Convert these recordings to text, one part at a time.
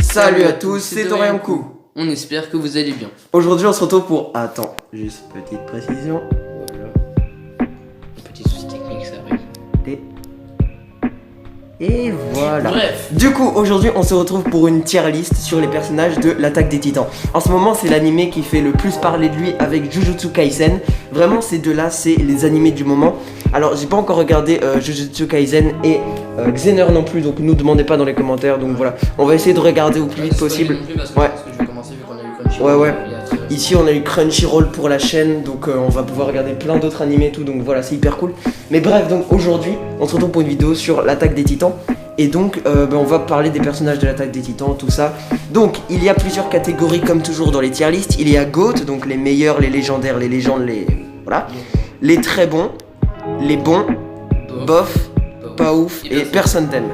Salut à tous, c'est Torianku. On espère que vous allez bien. Aujourd'hui on se retrouve pour... Attends, juste petite précision. Voilà. Un petit souci technique, ça arrive. Et voilà. Bref. Du coup, aujourd'hui on se retrouve pour une tier list sur les personnages de l'Attaque des Titans. En ce moment c'est l'animé qui fait le plus parler de lui avec Jujutsu Kaisen. Vraiment ces deux-là, c'est les animés du moment. Alors j'ai pas encore regardé Jujutsu Kaisen et Xener non plus, donc nous demandez pas dans les commentaires. Donc voilà, on va essayer de regarder au plus vite possible. Non plus parce que Ouais. je pense que je vais commencer vu qu'on a eu Crunchyroll. Ouais. Il y a très récemment. Ici on a eu Crunchyroll pour la chaîne, donc on va pouvoir regarder plein d'autres animés et tout, donc voilà, c'est hyper cool. Mais bref, donc aujourd'hui on se retrouve pour une vidéo sur l'Attaque des Titans. Et donc on va parler des personnages de l'Attaque des Titans, tout ça. Donc il y a plusieurs catégories comme toujours dans les tier lists. Il y a GOAT, donc les meilleurs, les légendaires, les légendes, les... Voilà. Les très bons, les bons, bof, pas ouf et personne t'aime.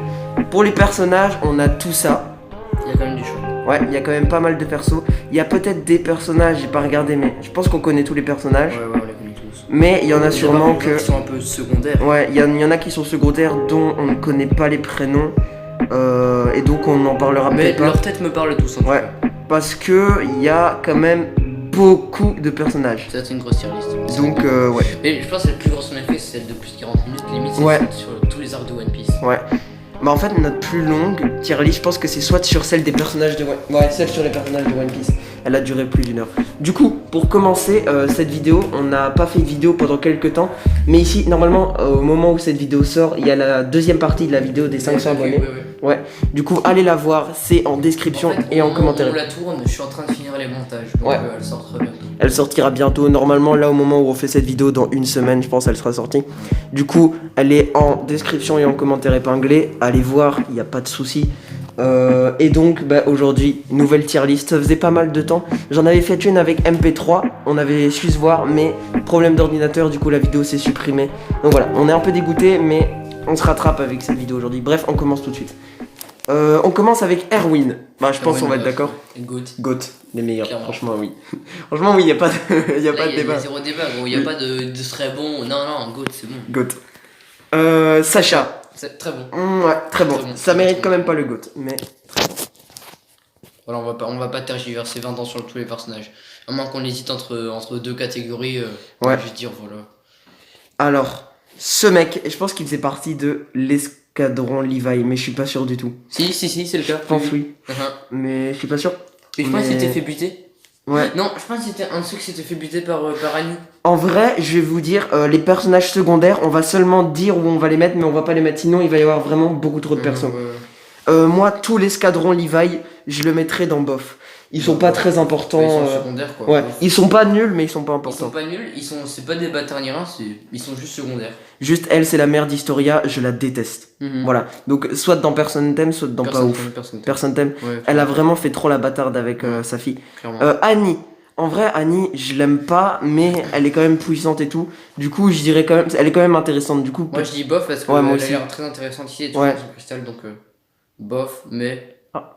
Pour les personnages, on a tout ça. Il y a quand même du choix. Ouais, il y a quand même pas mal de persos. Il y a peut-être des personnages, j'ai pas regardé, mais je pense qu'on connaît tous les personnages. Ouais, on les connaît tous. Mais il y en a sûrement que... qui sont un peu secondaires. Ouais, il y en a qui sont secondaires dont on ne connaît pas les prénoms. Et donc on en parlera Mais peut-être pas. leur tête me parle tous en tout Ouais, cas. parce que il y a quand même beaucoup de personnages. Ça, c'est une grosse tier list. Donc ouais. Mais je pense que la plus grosse en effet, c'est celle de plus de 40 minutes. Limite, c'est Ouais. celle sur tous les arcs de One Piece. Ouais. Bah en fait notre plus longue tier list, je pense que c'est soit sur celle des personnages de Ouais, celle sur les personnages de One Piece. Elle a duré plus d'1 heure. Du coup, pour commencer cette vidéo, on n'a pas fait de vidéo pendant quelques temps. Mais ici, normalement, au moment où cette vidéo sort, il y a la deuxième partie de la vidéo des 500 abonnés. Ouais. Du coup, allez la voir, c'est en description En fait, et en commentaire. On la tourne, je suis en train de finir les montages. Donc Ouais. elle sort très bientôt. Elle sortira bientôt. Normalement, là, au moment où on fait cette vidéo, dans une semaine, je pense, elle sera sortie. Du coup, elle est en description et en commentaire épinglé. Allez voir, il n'y a pas de souci. Et donc, bah, aujourd'hui, nouvelle tier list. Ça faisait pas mal de temps. J'en avais fait une avec MP3. On avait su se voir, mais problème d'ordinateur. Du coup, la vidéo s'est supprimée. Donc voilà, on est un peu dégoûté, mais on se rattrape avec cette vidéo aujourd'hui. Bref, on commence tout de suite. On commence avec Erwin. Bah, je pense qu'on va être d'accord. Goat. Goat, les meilleurs. Clairement. Franchement, oui. Franchement, oui, il n'y a pas de, y a pas de Il y débat. a zéro débat, gros. Il n'y a pas de serait bon. Non, Goat, c'est bon. Goat. Sacha. C'est très bon. Ouais, très bon. Très bon. Ça mérite quand même pas le Goat, mais très bon. Voilà, on va pas tergiverser 20 ans sur tous les personnages. À moins qu'on hésite entre deux catégories. Ouais. Je vais dire, voilà. Alors, ce mec, je pense qu'il faisait partie de l'escadron Levi, mais je suis pas sûr du tout. Si, c'est le cas. Je pense oui, Uh-huh. mais je suis pas sûr. Mais je pense Mais- qu'il s'était fait buter. Ouais. Non, je pense que c'était un de ceux qui s'était fait buter par Annie. En vrai, je vais vous dire, les personnages secondaires, on va seulement dire où on va les mettre, mais on va pas les mettre, sinon il va y avoir vraiment beaucoup trop de persos. Moi, tout l'escadron Levi, je le mettrais dans bof. Ils sont pas très importants. Ils sont secondaires quoi. Ouais, ils sont pas nuls, mais ils sont pas Ils importants. sont pas nuls, c'est pas des bâtards ni rien, ils sont juste secondaires. Juste elle, c'est la mère d'Historia, je la déteste. Voilà. Donc, soit dans Personne t'aime, soit dans Pas Ouf. Personne t'aime. Ouais, Elle a vraiment fait trop la bâtarde avec sa fille. clairement. Annie. En vrai, Annie, je l'aime pas, mais elle est quand même puissante et tout. Du coup, je dirais quand même, elle est quand même intéressante. Du coup, Moi je dis bof parce que Ouais, moi elle a aussi. l'air très intéressante ici et tout Ouais. son cristal donc bof mais Ah.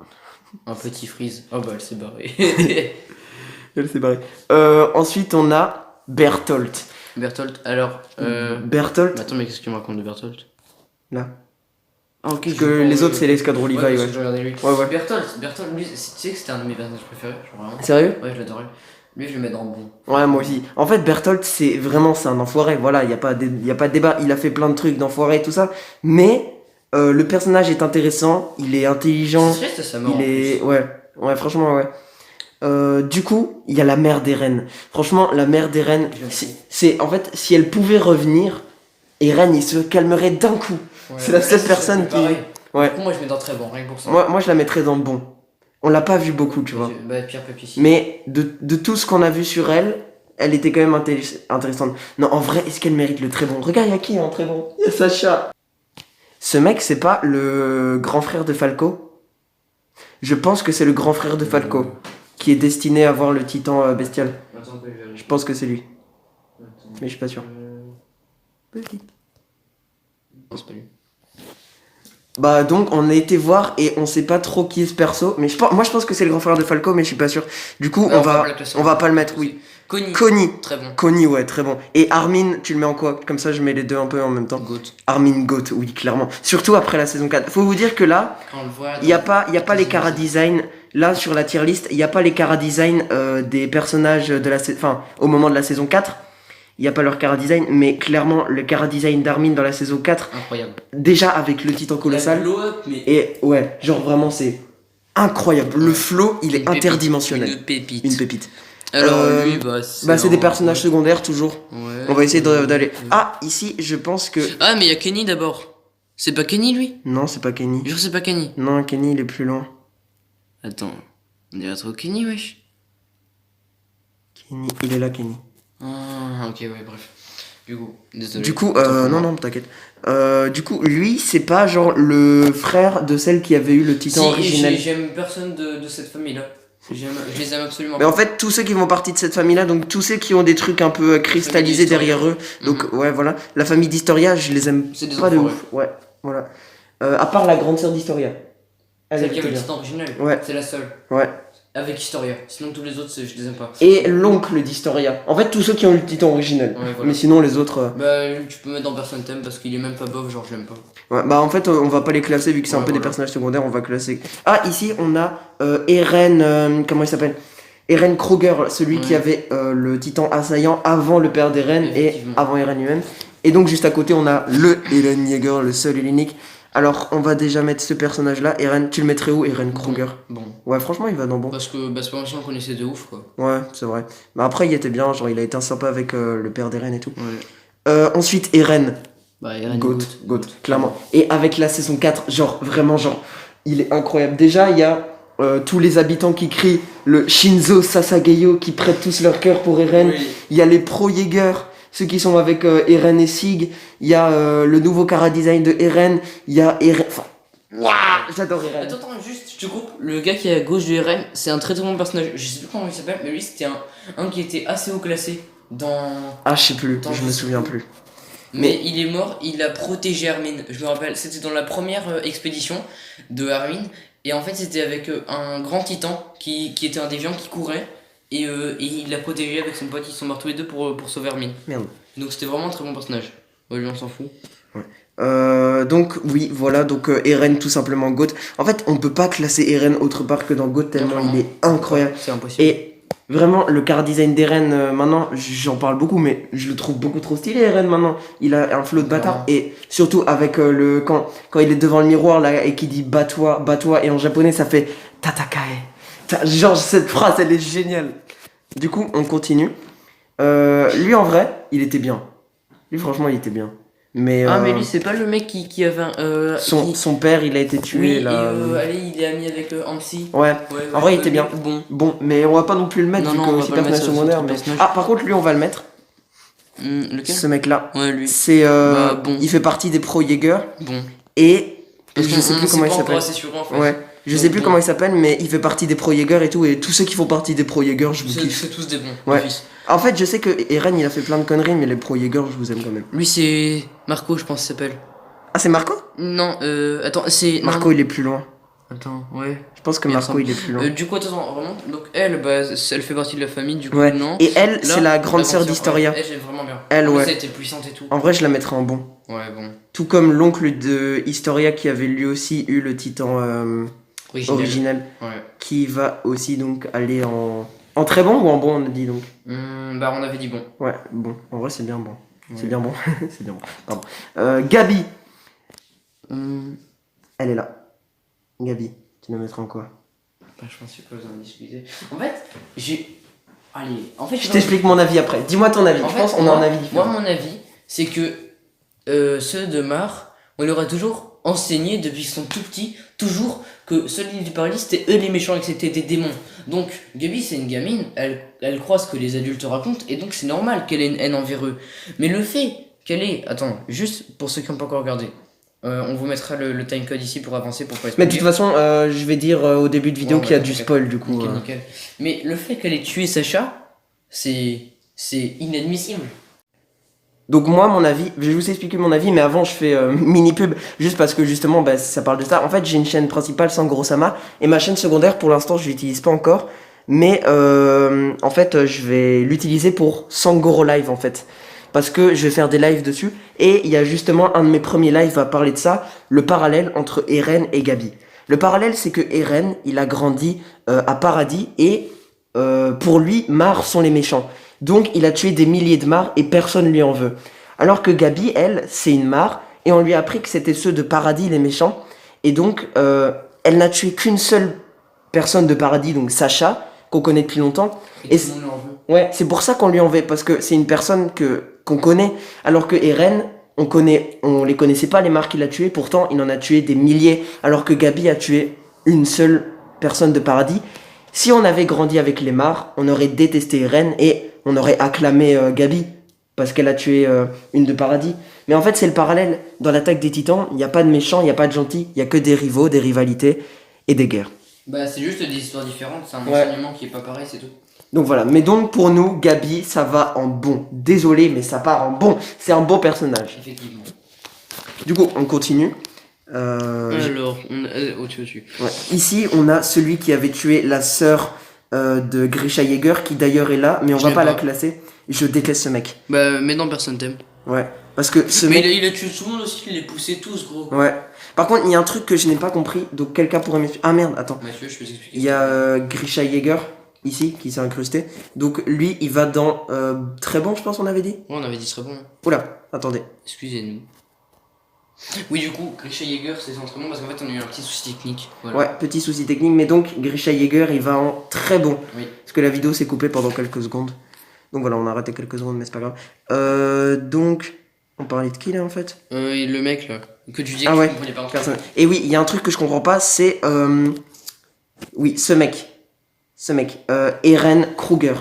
un petit freeze. Oh bah elle s'est barrée. elle s'est barrée. Ensuite, on a Bertolt. Bertolt, alors Bertolt, attends mais qu'est-ce que tu me racontes de Bertolt? là. Ah ok. Parce que les autres, c'est l'escadron Levi, ouais. parce que je regardais lui. Ouais. Bertolt, lui, tu sais que c'était un de mes personnages préférés, genre vraiment. Sérieux? Ouais je l'adorais. Lui je le mets dans le bon. Ouais, moi aussi. En fait, Bertolt, c'est un enfoiré. Voilà, y a pas de débat. Il a fait plein de trucs d'enfoiré et tout ça. Mais le personnage est intéressant, il est intelligent. C'est triste sa mort. Il est. Ouais, franchement, ouais. Du coup, il y a la mère des reines. Franchement, la mère des reines, c'est. En fait, si elle pouvait revenir, Eren, il se calmerait d'un coup. C'est la seule personne qui. Ouais. Du coup, moi je mets dans très bon, rien que pour ça. Moi, je la mettrais dans le bon. On l'a pas vu beaucoup, tu vois. Bah, pierre, papier, ciseaux. Mais de tout ce qu'on a vu sur elle, elle était quand même intéressante. Non, en vrai, est-ce qu'elle mérite le très bon? Regarde, il y a qui en très bon? Il y a Sacha. Ce mec, c'est pas le grand frère de Falco? Je pense que c'est le grand frère de Falco, qui est destiné à voir le titan bestial. Attends, que je vérifie. Je pense que c'est lui, Attends. mais je suis pas sûr. Petit. Non, c'est pas lui. Bah donc on a été voir et on sait pas trop qui est ce perso, mais moi je pense que c'est le grand frère de Falco, mais je suis pas sûr. Du coup Non, on va pas le classer. pas le mettre, oui. Connie. Connie. Très bon. Connie, ouais, très bon. Et Armin, tu le mets en quoi? Comme ça, je mets les deux un peu en même temps. Goat. Armin Goat, oui, clairement. Surtout après la saison 4. Faut vous dire que là, Quand on le voit. il n'y a pas les chara design. Là, sur la tier list, il n'y a pas les chara design des personnages de la enfin, au moment de la saison 4. Il n'y a pas leur chara design, mais clairement, le chara design d'Armin dans la saison 4, Incroyable. déjà avec le titan La colossal. blow up, mais. Et ouais, genre vraiment, c'est incroyable. Le flow, il est Une pépite, interdimensionnel. Une pépite. Une pépite. Alors, lui, c'est des personnages secondaires, toujours. Ouais. On va essayer d'aller. Ah, ici, je pense que. Ah, mais il y a Kenny d'abord. C'est pas Kenny, lui? Non, c'est pas Kenny. Je sais pas Kenny. Non, Kenny, il est plus loin. Attends. On dirait trop Kenny, wesh. Kenny, il est là, Kenny. Ah, ok, ouais, bref. Du coup, désolé. Du coup, Autant pour moi. non, t'inquiète. Du coup, lui, c'est pas genre le frère de celle qui avait eu le titan Si, originel. j'aime personne de cette famille-là. Je les aime absolument Mais en pas. fait, tous ceux qui font partie de cette famille-là, donc tous ceux qui ont des trucs un peu cristallisés d'Historia. derrière eux, donc ouais, voilà. La famille d'Historia, je les aime C'est des pas de enfoirés. ouf. Ouais, voilà. À part la grande sœur d'Historia. Elle Celle qui était avait le bien. titan original. Ouais. C'est la seule. Ouais. Avec Historia. Sinon, tous les autres, je les aime pas. Et l'oncle d'Historia. En fait, tous ceux qui ont eu le titan originel. Ouais, voilà. Mais sinon, les autres. Bah, tu peux mettre dans personne t'aime parce qu'il est même pas bof, genre je l'aime pas. Ouais, bah en fait, on va pas les classer vu que c'est un Ouais, peu des voilà. personnages secondaires, on va classer. Ah, ici, on a Eren. Comment il s'appelle? Eren Kruger, celui qui Ouais. avait le titan assaillant avant le père d'Eren et Effectivement. avant Eren lui-même. Et donc, juste à côté, on a le Eren Yeager, le seul et l'unique. Alors, on va déjà mettre ce personnage-là. Eren, tu le mettrais où, Eren Kruger? Bon. Ouais, franchement, il va dans bon. Parce que c'est pas comme si on connaissait de ouf, quoi. Ouais, c'est vrai. Mais après, il était bien, genre, il a été sympa avec le père d'Eren et tout. Ouais. Ensuite, Eren. Bah, Eren Goat, clairement. Et avec la saison 4, genre, vraiment, genre, il est incroyable. Déjà, il y a tous les habitants qui crient le Shinzo Sasageyo, qui prêtent tous leur cœur pour Eren. Oui. Il y a les pro Jaeger, ceux qui sont avec Eren et Sig. Il y a le nouveau chara design de Eren. Il y a Eren. Enfin, waouh, j'adore Eren. Attends, juste, je te coupe. Le gars qui est à gauche de Eren, c'est un très très bon personnage. Je sais plus comment il s'appelle, mais lui, c'était un qui était assez haut classé dans. Ah, je sais plus, Attends, je me souviens plus. Mais il est mort, il a protégé Armin. Je me rappelle, c'était dans la première expédition de Armin. Et en fait, c'était avec un grand titan qui était un déviant qui courait. Et il l'a protégé avec son pote, ils sont morts tous les deux pour sauver Armin. Merde. Donc c'était vraiment un très bon personnage. Ouais, lui, on s'en fout. Donc oui, voilà, donc Eren tout simplement GOAT. En fait, on peut pas classer Eren autre part que dans GOAT tellement Non, il est incroyable. C'est impossible. Et vraiment, le car design d'Eren maintenant, j'en parle beaucoup, mais je le trouve beaucoup trop stylé Eren maintenant. Il a un flow de bâtard et surtout avec quand il est devant le miroir là et qu'il dit bats-toi, bats-toi et en japonais ça fait tatakae. Genre cette phrase elle est géniale. Du coup, on continue. Lui en vrai, il était bien. Lui franchement, il était bien. Mais mais lui, c'est pas le mec qui avait un. son père, il a été tué Oui, là. et allez, il est ami avec Hansi. Ouais. En vrai, il était bien. Bon. Bon, mais on va pas non plus le mettre Non, vu non, que on va c'est pas le personnage mettre, secondaire. c'est un Mais... personnage. Ah, par contre, lui, on va le mettre. Lequel? Ce mec-là. Ouais, lui. C'est bon. il fait partie des pro Jaeger Bon. et Parce je sais plus comment il s'appelle. C'est sûr, en fait. Ouais. Je sais plus comment il s'appelle, mais il fait partie des pro Jaeger et tout. Et tous ceux qui font partie des pro Jaeger, je vous kiffe. C'est tous des bons. Ouais. d'office. En fait, je sais que Eren, il a fait plein de conneries, mais les pro Jaeger, je vous aime quand même. Lui, c'est Marco, je pense, qu'il s'appelle. Ah, c'est Marco? Non, attends, c'est. Marco, non. il est plus loin. Attends, ouais. Je pense que Il Marco, ressemble. il est plus loin. Du coup, attends, vraiment. Donc, elle, bah, elle fait partie de la famille, du coup, Ouais. non. Et elle, Là, c'est la grande sœur d'Historia. Ouais, elle, j'aime vraiment bien. Elle, En plus, ouais. Elle était puissante et tout. En vrai, je la mettrais en bon. Ouais, bon. Tout comme l'oncle de Historia qui avait lui aussi eu le titan originel. Ouais. Qui va aussi donc aller en très bon ou en bon, on a dit donc. Bah, on avait dit bon. Ouais, bon, en vrai c'est bien bon. C'est Ouais. bien bon. C'est bien bon. Pardon. Gabi, elle est là. Gabi, tu la mettras en quoi? Bah, je pense qu'il n'y a pas besoin de discuter. En fait, j'ai. Allez, en fait, Je t'explique mon avis après. Dis-moi ton avis. En Je fait, pense qu'on a un avis différent. Moi, mon avis, c'est que ceux de Mar, on leur a toujours enseigné depuis qu'ils sont tout petits, toujours que ceux de l'île du paradis, c'était eux les méchants et que c'était des démons. Donc, Gabi, c'est une gamine, elle croit ce que les adultes racontent, et donc c'est normal qu'elle ait une haine envers eux. Mais le fait qu'elle ait. Attends, juste pour ceux qui n'ont pas encore regardé, on vous mettra le timecode ici pour avancer, pour pas Mais de spoiler. toute façon, je vais dire au début de vidéo Ouais, qu'il y a ouais, du nickel. spoil du coup. Nickel, nickel. Mais le fait qu'elle ait tué Sacha, c'est inadmissible. Donc moi, mon avis, je vais vous expliquer mon avis, mais avant je fais mini pub, juste parce que justement bah, ça parle de ça. En fait, j'ai une chaîne principale, Sangorosama, et ma chaîne secondaire, pour l'instant, je l'utilise pas encore. mais en fait je vais l'utiliser pour Sangoro Live en fait. Parce que je vais faire des lives dessus, et il y a justement un de mes premiers lives à parler de ça, le parallèle entre Eren et Gabi. Le parallèle, c'est que Eren, il a grandi à Paradis, et pour lui, Mar sont les méchants. Donc il a tué des milliers de Mar et personne lui en veut. Alors que Gabi, elle, c'est une Mar, et on lui a appris que c'était ceux de Paradis les méchants, et donc elle n'a tué qu'une seule personne de Paradis, donc Sacha, qu'on connaît depuis longtemps. Et tout le monde lui en veut. Ouais, c'est pour ça qu'on lui en veut, parce que c'est une personne qu'on connaît, alors que Eren, on les connaissait pas les Mar qu'il a tués, pourtant il en a tué des milliers, alors que Gabi a tué une seule personne de Paradis. Si on avait grandi avec les Mar, on aurait détesté Eren et on aurait acclamé Gabi, parce qu'elle a tué une de Paradis. Mais en fait, c'est le parallèle. Dans l'attaque des Titans, il n'y a pas de méchants, il n'y a pas de gentils, il y a que des rivaux, des rivalités et des guerres. Bah, c'est juste des histoires différentes, c'est un Ouais. enseignement qui est pas pareil, c'est tout. Donc voilà, mais donc pour nous, Gabi, ça va en bon. Désolé, mais ça part en bon. C'est un beau personnage. Effectivement. Du coup, on continue. Alors, au-dessus. Ouais. Ici, on a celui qui avait tué la sœur de Grisha Jäger, qui d'ailleurs est là, mais on Je va l'aime pas la pas. classer. Je déteste ce mec. Bah, mais non, personne t'aime. Ouais, parce que ce Mais mec... il a tué tout le monde aussi, il les poussait tous, gros. Ouais. Par contre, il y a un truc que je n'ai pas compris, donc quelqu'un pourrait m'expliquer. Ah merde, attends. Mathieu, je peux t'expliquer. Il y a Grisha Jäger, ici, qui s'est incrusté. Donc lui, il va dans... très bon, je pense, on avait dit. Ouais, on avait dit très bon. Oula, attendez. Excusez-nous. Oui, du coup, Grisha Jäger, c'est son très bon parce qu'en fait, on a eu un petit souci technique. Voilà. Ouais, petit souci technique, mais donc Grisha Jäger, il va en très bon. Oui. Parce que la vidéo s'est coupée pendant quelques secondes. Donc voilà, on a raté quelques secondes, mais c'est pas grave. Donc, on parlait de qui là en fait? Et le mec là, que tu disais Ah que ouais, tu comprenais pas en fait. personne. Et oui, il y a un truc que je comprends pas, c'est. Oui, ce mec. Eren Kruger.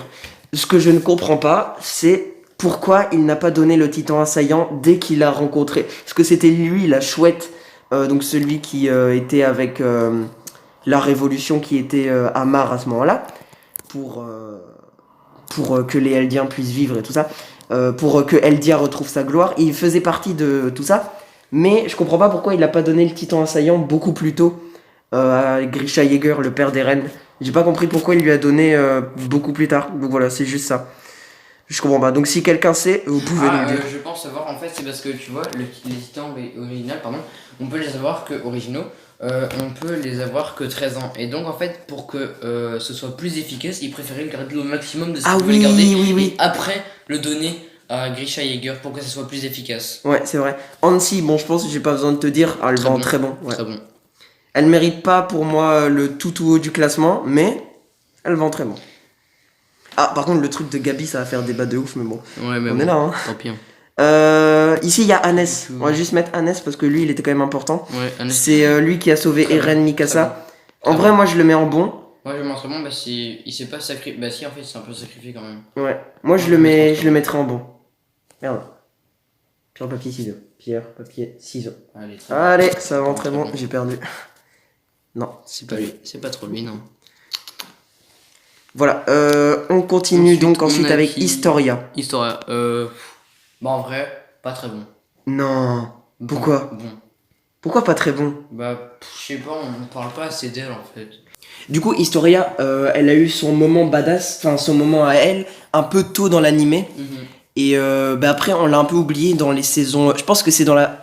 Ce que je ne comprends pas, c'est pourquoi il n'a pas donné le titan assaillant dès qu'il l'a rencontré. Parce que c'était lui, la chouette, donc celui qui était avec la révolution qui était à Mar à ce moment-là, pour que les Eldiens puissent vivre et tout ça, pour que Eldia retrouve sa gloire. Il faisait partie de tout ça, mais je comprends pas pourquoi il n'a pas donné le titan assaillant beaucoup plus tôt à Grisha Jäger, le père d'Eren. J'ai pas compris pourquoi il lui a donné beaucoup plus tard. Donc voilà, c'est juste ça. Je comprends pas. Donc si quelqu'un sait, vous pouvez nous le dire. Je pense savoir, en fait, c'est parce que tu vois, les titans originaux, pardon, on peut les avoir que originaux, on peut les avoir que 13 ans. Et donc, en fait, pour que ce soit plus efficace, ils préféraient le garder au maximum de ce Ah qu'ils voulaient oui, garder. oui, oui. Et après, le donner à Grisha Jäger pour que ça soit plus efficace. Ouais, c'est vrai. Hansi, bon, je pense que j'ai pas besoin de te dire, elle Très vend bon. très bon. Ouais. Très bon. Elle mérite pas pour moi le tout haut du classement, mais elle vend très bon. Ah, par contre, le truc de Gabi, ça va faire débat de ouf, mais bon. Ouais, mais On bon, est là, hein. tant pis. Hein. Ici, il y a Hannes. On va juste mettre Hannes parce que lui, il était quand même important. Ouais, Hannes. C'est lui qui a sauvé Très Eren bon, Mikasa. très En bon. vrai, moi, je le mets en bon. Ouais, je m'en très bon, bah si il s'est pas sacrifié. Bah si, en fait, c'est un peu sacrifié quand même. Ouais. Moi, je le mettrai en bon. Merde. Pierre, papier, ciseaux. Pierre, papier, ciseaux. Allez, très Allez, ça va très Très bon. bon. J'ai perdu. Non, C'est pas lui. C'est pas trop lui, non. Voilà. On continue Ensuite, donc on ensuite a avec qui Historia. Historia. Bah en vrai, pas très bon. Non. Pourquoi Bon. Pourquoi pas très bon? Bah, je sais pas, on parle pas assez d'elle en fait. Du coup, Historia, elle a eu son moment badass, enfin son moment à elle, un peu tôt dans l'animé. Et bah après, on l'a un peu oublié dans les saisons. Je pense que c'est dans la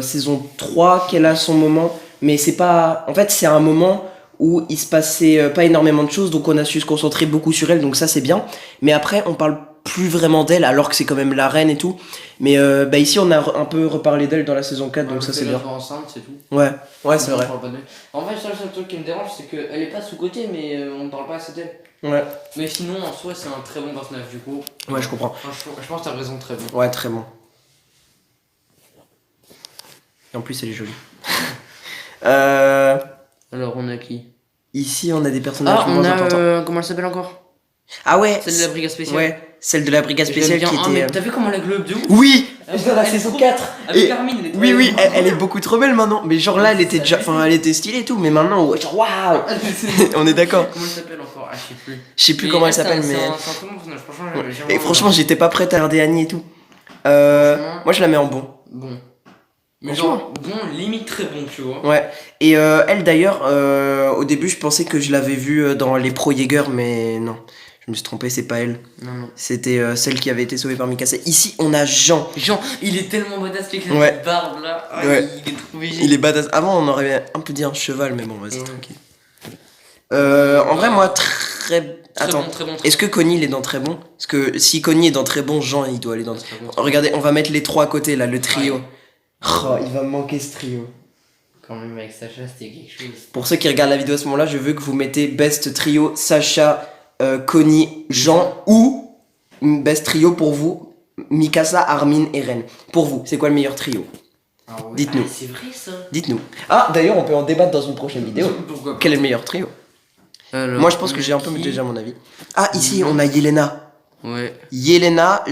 saison 3 qu'elle a son moment. Mais c'est pas. En fait, c'est un moment où il se passait pas énormément de choses. Donc on a su se concentrer beaucoup sur elle. Donc ça, c'est bien. Mais après, on parle plus vraiment d'elle, alors que c'est quand même la reine et tout. Mais bah ici, on a un peu reparlé d'elle dans la saison 4. Donc ça, c'est bien. Enceinte, c'est tout. Ouais, ouais, c'est On vrai. parle pas d'elle. En fait, le seul truc qui me dérange, c'est qu'elle est pas sous-côté, mais on parle pas assez d'elle. Ouais, Mais sinon, en soi, c'est un très bon personnage du coup. ouais, je comprends. Franchement, je pense que t'as raison, très bon. Ouais, très bon. Et en plus, elle est jolie. Alors, on a qui? Ici, on a des personnages Ah, on moins a. importants. Comment elle s'appelle encore? Ah ouais, Celle de la brigade spéciale. ouais, celle de la brigade Je spéciale l'aime qui bien. Ah, était. mais t'as vu comment elle a globe de ouf? Oui, Elle- dans la elle est saison trop- 4. Avec Et- Carmine, elle est trop Oui, oui, belle. elle est beaucoup trop belle maintenant. Mais genre là, elle était déjà. Enfin, elle était stylée et tout. Mais maintenant, ouais, genre waouh. On est d'accord. Comment elle s'appelle encore? Ah, je sais plus. Je sais plus Mais comment elle c'est un- s'appelle, c'est mais. un très bon personnage, franchement. Et franchement, j'étais pas prête à regarder Annie et tout. Franchement. Moi, je la mets en bon. Bon. Mais genre, bon, limite très bon, tu vois. Ouais. Et elle d'ailleurs, au début je pensais que je l'avais vue dans les Pro Jaeger, mais non. Je me suis trompé, c'est pas elle. Non. C'était celle qui avait été sauvée par Mikasa. Ici, on a Jean. Jean, il est tellement badass avec Ouais. cette barbe là. Ah, Ouais. Il est trop végé. Il est badass. Avant, on aurait un peu dit un cheval, mais bon, vas-y, Ouais. tranquille. En vrai, moi, très. Attends. Très bon. Est-ce que Connie il est dans très bon? Parce que si Connie est dans très bon, Jean il doit aller dans. Très bon. Regardez, on va mettre les trois à côté là, le trio. Ouais. Oh, il va me manquer ce trio. Quand même, avec Sacha, c'était quelque chose. Pour ceux qui regardent la vidéo à ce moment-là, je veux que vous mettez best trio Sacha, Connie, Jean ou best trio pour vous Mikasa, Armin et Ren. Pour vous, c'est quoi le meilleur trio? Ah ouais. Dites-nous. Ah, c'est vrai ça. Dites-nous. Ah, d'ailleurs, on peut en débattre dans une prochaine vidéo. Pourquoi pas. Quel est le meilleur trio? Alors, Moi, je pense que j'ai un peu déjà mon avis. Ah, ici, on a Yelena. Ouais. Yelena,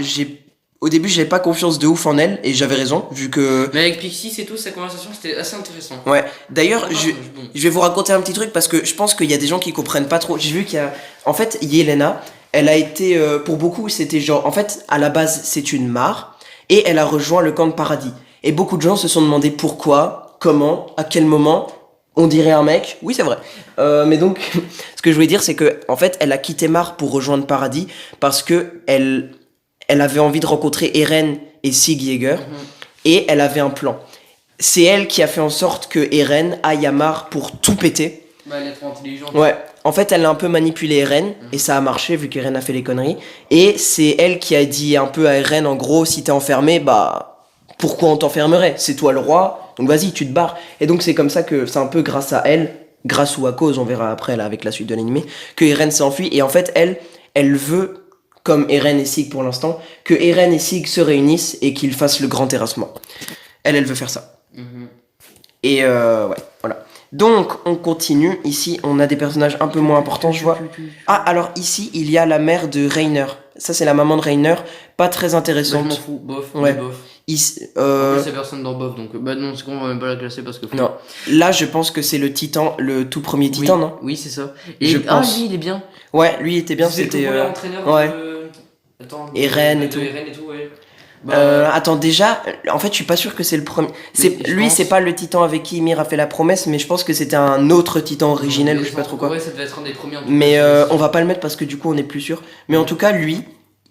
au début, j'avais pas confiance de ouf en elle, et j'avais raison, vu que. Mais avec Pixie, c'est tout, sa conversation, c'était assez intéressant. Ouais. D'ailleurs, Bon, je vais vous raconter un petit truc parce que je pense qu'il y a des gens qui comprennent pas trop. J'ai vu qu'il y a. En fait, Yelena, elle a été. Pour beaucoup, c'était genre. En fait, à la base, c'est une mare, et elle a rejoint le camp de paradis. Et beaucoup de gens se sont demandé pourquoi, comment, à quel moment. On dirait un mec, oui c'est vrai. Mais donc, ce que je voulais dire, c'est que en fait, elle a quitté Mare pour rejoindre Paradis parce que elle avait envie de rencontrer Eren et Sig Jaeger et elle avait un plan. C'est elle qui a fait en sorte que Eren aille à Mare pour tout péter. Bah, elle est trop intelligente. Ouais. En fait, elle a un peu manipulé Eren et ça a marché vu qu'Eren a fait les conneries. Et c'est elle qui a dit un peu à Eren, en gros, si t'es enfermé, bah pourquoi on t'enfermerait? C'est toi le roi, donc vas-y, tu te barres. Et donc c'est comme ça que c'est un peu grâce à elle, grâce ou à cause, on verra après là avec la suite de l'animé, que Eren s'enfuit. Et en fait, elle veut, comme Eren et Sig pour l'instant, que Eren et Sig se réunissent et qu'ils fassent le grand terrassement. Elle veut faire ça. Et ouais, voilà. Donc on continue. Ici, on a des personnages un peu moins importants, je vois. Ah, alors ici, il y a la mère de Reiner. Ça, c'est la maman de Reiner. Pas très Bah, je intéressante. m'en fous, bof. Ouais. Bof. Ici, Après, c'est personne dans bof, donc bah non, c'est qu'on va même pas la classer parce que. non. Là, je pense que c'est le titan, le tout premier titan, oui. non? Oui, c'est ça. Je pense. lui, il est bien. Ouais, lui il était bien, C'était c'était. l'entraîneur ouais. de. Attends, Eren et tout. Eren et tout, ouais. Bah, Attends, déjà, en fait, je suis pas sûr que c'est le premier. je Lui, pense- c'est pas le titan avec qui Ymir a fait la promesse, mais je pense que c'était un autre titan originel ou je sais pas trop quoi. Ouais, ça devait être un des premiers. en tout Mais cas. on va pas le mettre parce que du coup, on est plus sûr. Mais en tout cas, lui,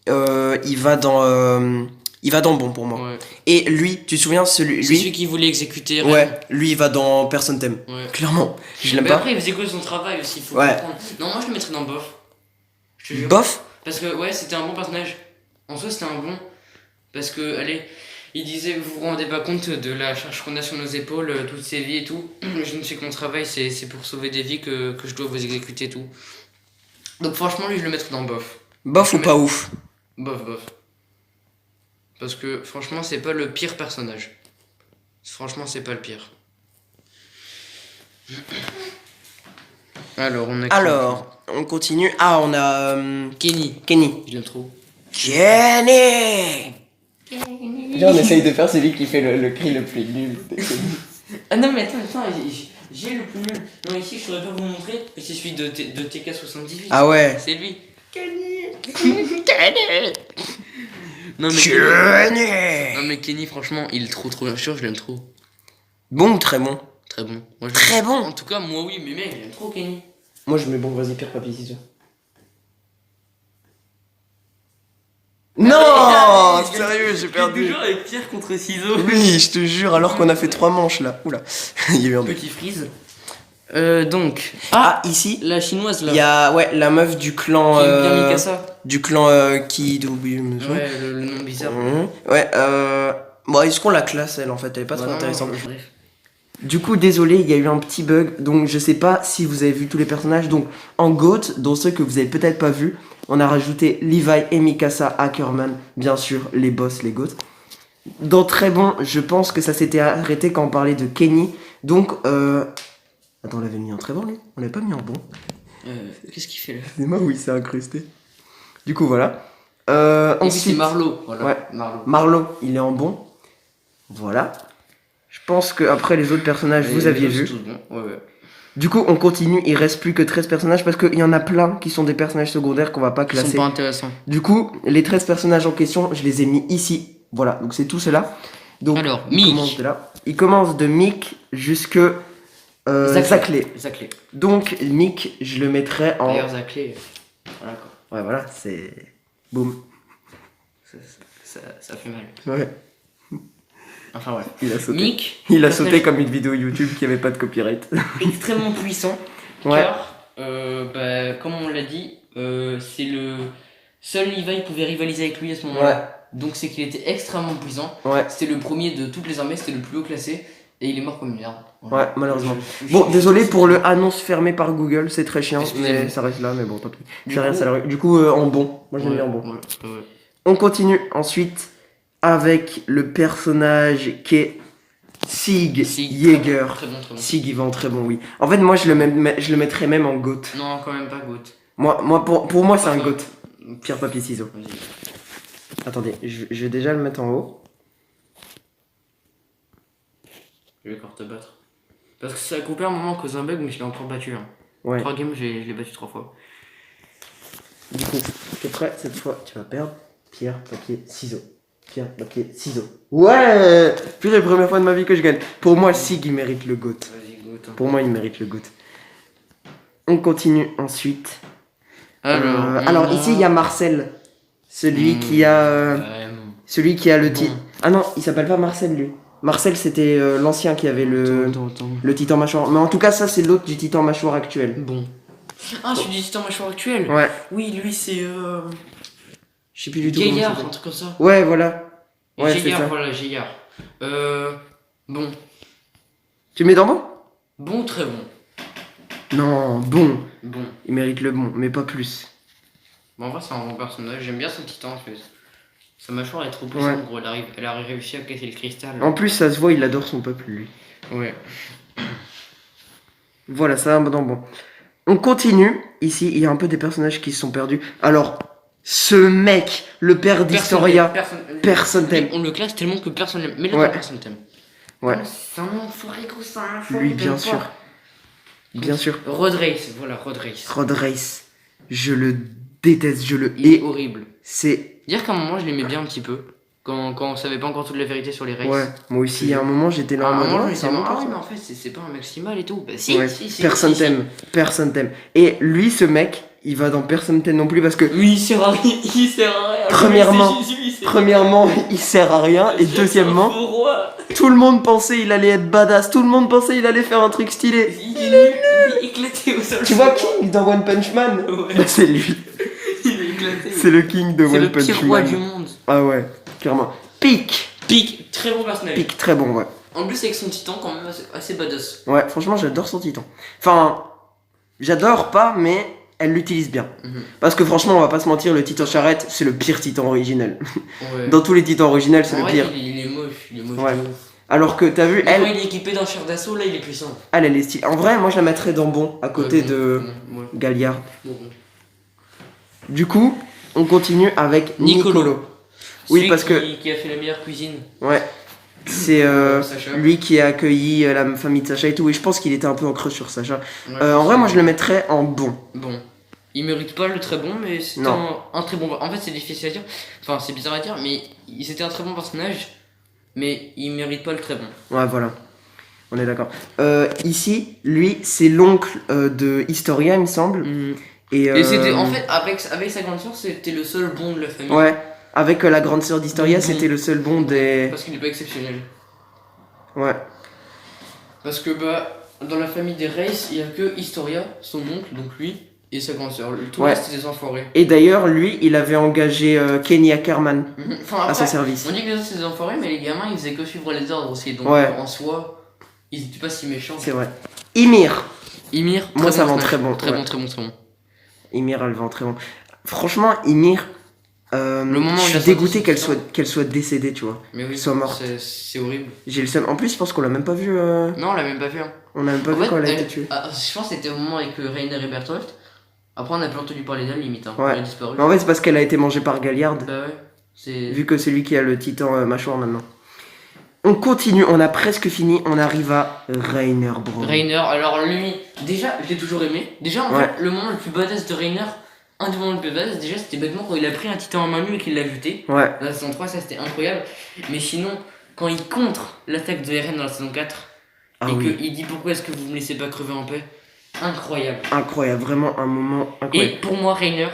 il va dans bon pour moi. Ouais. Et lui, tu te souviens, C'est lui, celui qui voulait exécuter Eren. ouais, lui, il va dans Personne t'aime. Ouais. Clairement, je l'aime Mais pas. après, il faisait que son travail aussi, faut Ouais. comprendre. Non, moi je le mettrais dans bof. Je te jure. Bof. Parce que, ouais, c'était un bon personnage. En soi, c'était un bon. Parce que, allez, il disait, vous vous rendez pas compte de la charge qu'on a sur nos épaules, toutes ces vies et tout. Je ne sais que mon travail, c'est pour sauver des vies que je dois vous exécuter et tout. Donc, franchement, lui, je le mettrais dans bof. Bof ou pas ouf? Bof. Parce que, franchement, c'est pas le pire personnage. Franchement, c'est pas le pire. Alors, on a. Alors, on continue. Ah, on a Kenny. Kenny. Je l'aime trop. Kenny. Là, on essaye de faire celui qui fait le cri le plus nul. Ah non, mais attends, j'ai le plus nul. Non, ici, je saurais pas vous montrer, mais c'est celui de TK78. Ah ouais. C'est lui. Kenny. Non, mais Kenny. non, mais Kenny, franchement, il est trop bien sûr, je l'aime trop. Bon ou très bon? Très bon. Moi, je Très l'aime. bon. En tout cas, moi, oui, mais mec, j'aime trop Kenny. Moi, je mets bon, vas-y, pierre, papier, ciseaux. Non, sérieux, j'ai perdu. toujours avec pierre contre ciseaux. Oui, je te jure, alors qu'on a fait 3 manches là. Oula, il y a eu un truc. Petit freeze. Donc. Ah, ici, La chinoise, là. il y a ouais, la meuf du clan. Qui aime bien Mikasa. Du clan qui. Ouais, le nom bizarre. Ouais, bon, est-ce qu'on la classe elle en fait? Elle est pas très Bah, non, intéressante. bref. Du coup, désolé, il y a eu un petit bug, donc je sais pas si vous avez vu tous les personnages. Donc, en GOAT, dont ceux que vous avez peut-être pas vu, on a rajouté Levi et Mikasa Ackerman, bien sûr, les boss, les GOAT. Dans très bon, je pense que ça s'était arrêté quand on parlait de Kenny. Donc, attends, on l'avait mis en très bon, lui? On l'avait pas mis en bon? Qu'est-ce qu'il fait là? C'est moi où il s'est incrusté. Du coup, voilà. Et puis, c'est Ensuite, Marlo. Voilà. Ouais. Marlo, il est en bon. Voilà. Je pense que après les autres personnages, vous aviez vu. Ouais. Du coup, on continue. Il reste plus que 13 personnages parce qu'il y en a plein qui sont des personnages secondaires qu'on va pas Ils classer. sont pas intéressants. Du coup, les 13 personnages en question, je les ai mis ici. Voilà, donc c'est tout cela. Donc, Alors, on Mick. commence de là. il commence de Mick jusque Zachlé. Zachlé. Donc Mick, je le mettrais en... D'ailleurs, Zachlé, voilà quoi. Ouais, voilà, c'est... Boum. Ça fait mal. Ouais, Enfin, ouais. il a sauté. Mick, Il a sauté personnage comme une vidéo YouTube qui avait pas de copyright. extrêmement puissant. Ouais. Car, comme on l'a dit, c'est le seul Levi pouvait rivaliser avec lui à ce moment-là. Donc c'est qu'il était extrêmement puissant. Ouais, C'était le premier de toutes les armées, c'était le plus haut classé. Et il est mort comme une merde. ouais, malheureusement. Bon, désolé pour le annonce fermée par Google, c'est très chiant, Excusez-moi. mais ça reste là, mais bon, tant pis. Du C'est rien, coup- ça le- Du coup, en bon. Moi, je l'ai mis en bon. Ouais. On continue ensuite avec le personnage qui est Sig Jäger. Très bon, très bon. Sig, il vend très bon, oui. En fait, moi, je le mettrais même en GOAT. Non, quand même pas Goat. Pour moi, c'est un Enfin, GOAT. Pierre, papier, ciseaux. Vas-y. Attendez, je vais déjà le mettre en haut. Je vais encore te battre. Parce que ça a coupé un moment à cause d'un bug, mais je l'ai encore battu. Hein. Ouais. 3 games, je l'ai battu 3 fois. Du coup, t'es prêt? Cette fois, tu vas perdre. Pierre, papier, ciseaux. Pierre, papier, ciseaux. Ouais! Puis la première fois de ma vie que je gagne. Pour moi, Sig, il mérite le GOAT. Vas-y, Goat. Pour moi, il mérite le GOAT. On continue ensuite. Alors ici, il y a Marcel. Celui qui a... Celui qui a le titre. Bon. Ah non, il s'appelle pas Marcel, lui. Marcel, c'était l'ancien qui avait le titan mâchoire. Mais en tout cas, ça, c'est l'autre du titan mâchoire actuel. Bon. Ah, celui du titan mâchoire actuel. Ouais. Oui, lui, c'est. Je sais plus du tout comment il Gaillard, s'appelle. un truc comme ça. Ouais, voilà. Ouais, c'est Gaillard, ça. voilà, Gaillard. Bon. Tu mets dans bon? Bon, très bon. Non, bon. Bon. Il mérite le bon, mais pas plus. Bon, en vrai, c'est un bon personnage. J'aime bien son titan en fait. Sa mâchoire est trop puissante, Ouais. gros. Elle a réussi à casser le cristal. En plus, ça se voit, il adore son peuple, lui. Ouais. Voilà, ça va dans bon. On continue. Ici, il y a un peu des personnages qui se sont perdus. Alors, ce mec, le père d'Historia, personne t'aime. On le classe tellement que personne l'aime. Mais là, Ouais. personne t'aime. Ouais. C'est un enfoiré, gros, c'est un enfoiré. Lui, il bien t'aime sûr. pas. Bien sûr. Road Race, voilà, Road Race. Road Race. Je le déteste, je le Il est hais. horrible. C'est... Dire qu'à un moment, je l'aimais bien un petit peu. Quand on savait pas encore toute la vérité sur les races. Ouais, moi aussi, il y a un moment, j'étais là À en un mode... moment, je ouais, me c'est disais, un bon ah oui, personnage. mais en fait, c'est pas un maximal et tout. Bah si, Ouais. si. Personne si. t'aime, personne t'aime. Et lui, ce mec, il va dans Personne t'aime non plus parce que Oui, il sert à rien. Il sert à rien. Premièrement- C'est Jésus, il sert à premièrement, il sert à rien et rien. deuxièmement, C'est un faux roi. tout le monde pensait il allait être badass, tout le monde pensait il allait faire un truc stylé. Il est éclaté au sol. Tu vois King dans One Punch Man? Ouais. Bah, c'est lui, Il est éclaté. c'est le King de C'est One le Punch pire roi Man. du monde. Ah ouais, clairement. Pique, Pique, très bon personnage. Pique, très bon, ouais. En plus, avec son titan, quand même assez badass. Ouais, franchement, j'adore son titan. Enfin, j'adore pas, mais elle l'utilise bien. Mhm. Parce que franchement, on va pas se mentir, le titan charrette, c'est le pire titan originel. Ouais. Dans tous les titans originels, c'est En le vrai, pire. il est moche. Il est moche Ouais. de ouf. Alors que t'as vu, Mais quand elle, il est équipé d'un char d'assaut, là, il est puissant. elle est stylée. En vrai, moi, je la mettrais dans bon, à côté Ouais, bon, de bon, ouais. Galliard. Bon. Du coup, on continue avec Nicolo. Nicolo. Oui, Celui parce que qui a fait la meilleure cuisine. ouais, c'est Sacha. lui qui a accueilli la famille de Sacha et tout. Et je pense qu'il était un peu en creux sur Sacha. Ouais, En vrai, moi, je le mettrais en bon. Bon. Il mérite pas le très bon, mais c'était Non. un très bon. En fait, c'est difficile à dire. Enfin, c'est bizarre à dire, mais c'était un très bon personnage. Mais il mérite pas le très bon. Ouais, voilà. On est d'accord. Ici, lui, c'est l'oncle de Historia, il me semble. Et c'était, en fait, avec sa grande sœur, c'était le seul bon de la famille. ouais, avec la grande sœur d'Historia, Bon. c'était le seul bon des. Parce qu'il est pas exceptionnel. Ouais. Parce que, dans la famille des Race, il y a que Historia, son oncle, donc lui, et sa grande sœur. Tout le Ouais. reste, c'est des enfoirés. Et d'ailleurs, lui, il avait engagé Kenny Ackerman Enfin, à après, son service. on dit que les autres, c'est des enfoirés, mais les gamins, ils faisaient que suivre les ordres aussi. Donc, Ouais. en soi, ils étaient pas si méchants. C'est vrai. Ymir. Ymir, Moi, ça vend personnage. très bon, Très ouais. bon, très bon, très bon. Ymir, elle vend très bon. Franchement, Ymir, moment où je il suis a dégoûté sorti qu'elle soit décédée, tu vois. Mais oui, Soit morte. c'est horrible. J'ai le seum. En plus, je pense qu'on l'a même pas vu. Non, on l'a même pas fait. Hein. On l'a même pas En vu fait, quand elle a elle- été tuée. je pense que c'était au moment avec Rainer et Bertolt. Après, on a plus entendu parler d'elle, limite. Hein. Ouais. Elle a disparu. Mais en fait, c'est parce qu'elle a été mangée par Galliard. Bah ouais. C'est. Vu que c'est lui qui a le titan mâchoire maintenant. On continue, on a presque fini, on arrive à Rainer Braun. Rainer, alors lui, déjà, je l'ai toujours aimé. Déjà, en Ouais. fait, le moment le plus badass de Rainer, un des moments les plus badass, déjà, c'était bêtement quand il a pris un titan en main nue et qu'il l'a buté. Ouais, Dans la saison 3, ça c'était incroyable. Mais sinon, quand il contre l'attaque de Eren dans la saison 4 Ah et oui. qu'il dit pourquoi est-ce que vous me laissez pas crever en paix. Incroyable. Incroyable, vraiment un moment Et incroyable. pour moi, Reiner,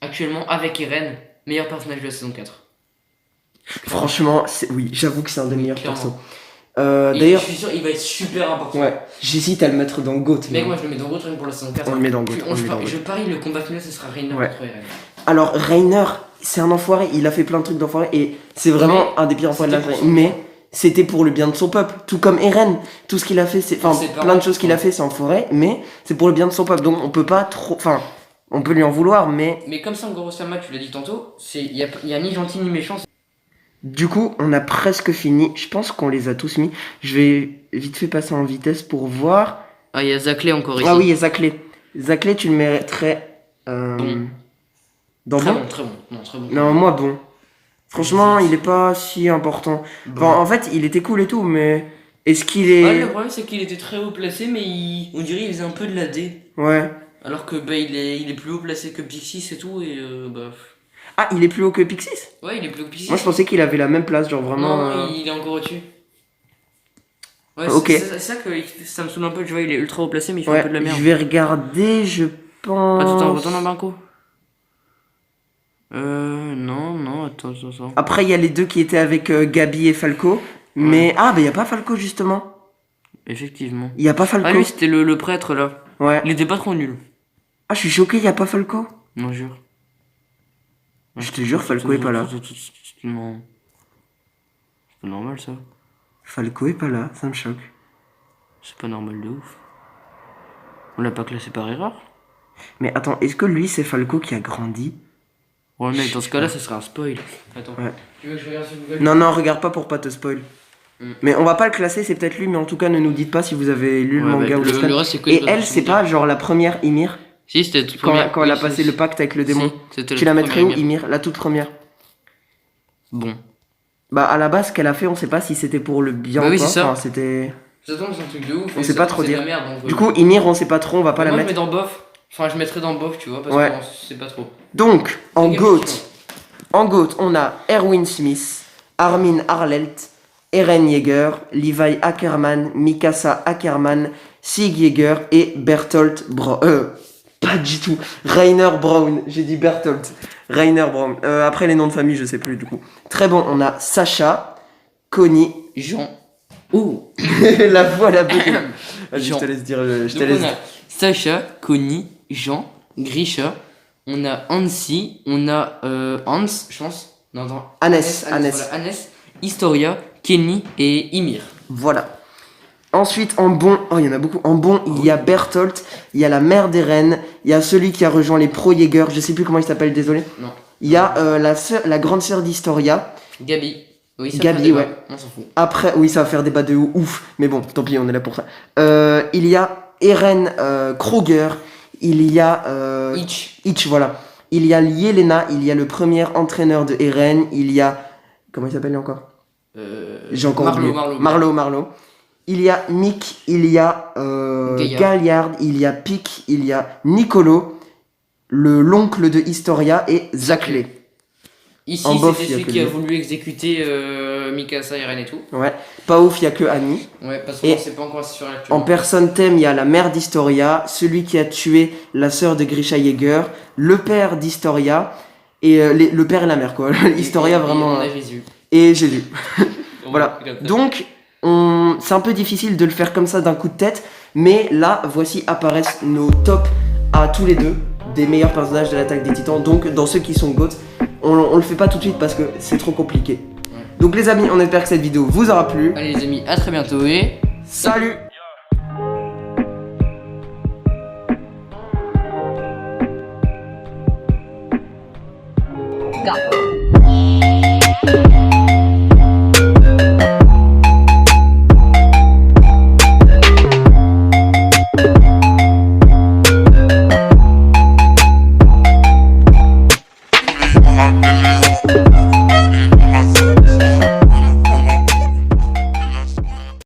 actuellement, avec Eren, meilleur personnage de la saison 4. Franchement, oui, j'avoue que c'est un des meilleurs Clairement. persos. Et D'ailleurs, je suis sûr il va être super important. ouais, j'hésite à le mettre dans GOAT. Mec, moi je le mets dans Goat pour la saison 4. On le met dans GOAT. Je parie le combat final, ce sera Reiner Ouais. contre Eren. Alors, Reiner, c'est un enfoiré, il a fait plein de trucs d'enfoiré et c'est vraiment un des pires enfoirés de la c'était série. pour son Mais c'était pour le bien de son peuple, tout comme Eren. Tout ce qu'il a fait, c'est. Enfin, C'est pas plein de vrai. choses qu'il a fait, c'est enfoiré, mais c'est pour le bien de son peuple. Donc, on peut pas trop. Enfin, on peut lui en vouloir, mais. Mais comme Sangoku Sama, tu l'as dit tantôt, il y a ni gentil ni méchant. Du coup, on a presque fini. Je pense qu'on les a tous mis. Je vais vite fait passer en vitesse pour voir. Ah, il y a Zaclé encore ici. Ah oui, il y a Zaclé. Zaclé, tu le mettrais. Bon. Dans Très bon. bon, très bon. Non, très bon. Non, moi, bon. Franchement, il est pas si important. Bon. Enfin, en fait, il était cool et tout, mais est-ce qu'il Ah, est. le problème c'est qu'il était très haut placé, mais on dirait qu'il faisait un peu de la D. Ouais. Alors que bah, il est plus haut placé que Pixis et tout, et bah. Ah, il est plus haut que Pixis? Ouais, il est plus haut que Pixis. Moi, je pensais qu'il avait la même place, genre vraiment. Non, il est encore au-dessus. Ouais, Ok. c'est ça que ça me saoule un peu, tu vois, il est ultra haut placé, mais il fait un Ouais, peu de la merde. je vais regarder, je pense. Attends, retourne en banco. Non, attends. Après, il y a les deux qui étaient avec Gabi et Falco. Mais. Ah, bah, il y a pas Falco, justement. Effectivement. Il y a pas Falco. Ah, lui, c'était le prêtre là. Ouais. Il était pas trop nul. Ah, je suis choqué, il y a pas Falco. Non, jure. Je te jure, Falco est pas là. Non. C'est pas normal ça. Falco est pas là, ça me choque. C'est pas normal de ouf. On l'a pas classé par erreur? Mais attends, est-ce que lui, c'est Falco qui a grandi? Ouais, mec, dans ce cas-là, ça serait un spoil. Attends. Ouais. Tu veux que je regarde sur Google? Non, regarde pas pour pas te spoil. Mm. Mais on va pas le classer, c'est peut-être lui, mais en tout cas, ne nous dites pas si vous avez lu le Ouais, manga bah, ou le scan. le reste, c'est que Et des elle, choses c'est secondaires. pas genre la première Ymir Si, c'était toute quand, première. quand elle a Oui, passé si, le pacte avec le démon. si, c'était Tu la mettrais où, première Ymir? La toute première? Bon. Bah, à la base, ce qu'elle a fait, on sait pas si c'était pour le bien Bah ou oui, pas. c'est ça. Enfin, c'était. Ça tombe, c'est un truc de ouf. On et sait ça pas tombe, trop c'est de dire. la merde, donc, Du coup, Ymir, on sait pas trop, on va pas la moi, je mettre. mets dans bof. Enfin, je mettrais dans bof, tu vois, parce Ouais. qu'on sait pas trop. Donc, en Fais GOAT, gaffe, on a Erwin Smith, Armin Harlelt, Eren Yeager, Levi Ackerman, Mikasa Ackerman, Sig Yeager et Bertolt Brown. Pas du tout. Rainer Brown. J'ai dit Bertolt. Rainer Brown. Après les noms de famille, je sais plus du coup. Très bon, on a Sacha, Connie. Jean. Oh. La voix, la boucle. Vas-y, je Jean. te laisse dire. Je te Donc laisse. on a Sacha, Connie, Jean, Grisha, on a Hansi, on a Hans, je pense. Non, non. Hannes. Voilà, Hannes, Historia, Kenny et Ymir. Voilà. Ensuite, en bon, oh, il y en a beaucoup. En bon, il y a Bertolt, il y a la mère d'Eren, il y a celui qui a rejoint les Pro Jaeger, je sais plus comment il s'appelle, désolé. Non. Il y a la grande sœur d'Historia. Gabi. Oui, ça Gabi, fait débat, ouais. On s'en fout. Après, oui, ça va faire débat de ouf, mais bon, tant pis, on est là pour ça. Il y a Eren Kroger, il y a Itch. voilà. Il y a Yelena, il y a le premier entraîneur de Eren, il y a comment il s'appelle lui encore? J'ai encore oublié. Marlo. Il y a Mick, il y a Galliard, il y a Pic, il y a Nicolo, l'oncle de Historia et Zaclé. Ici, En bof, c'était il y a celui que qui a lui. voulu exécuter Mikasa, Eren et tout. Ouais. Pas ouf, il y a que Annie. Ouais, parce Et qu'on sait pas encore si sur En l'actuel. personne thème, il y a la mère d'Historia, celui qui a tué la sœur de Grisha Yeager, le père d'Historia, et le père et la mère, quoi. Historia, vraiment. On a Jésus. Et Jésus. Voilà. Comme ça. Donc, c'est un peu difficile de le faire comme ça d'un coup de tête, mais là, voici apparaissent nos tops à tous les deux des meilleurs personnages de l'attaque des titans. Donc, dans ceux qui sont GOAT, on le fait pas tout de suite parce que c'est trop compliqué. Ouais. Donc, les amis, on espère que cette vidéo vous aura plu. Allez les amis, à très bientôt et... Salut! Go.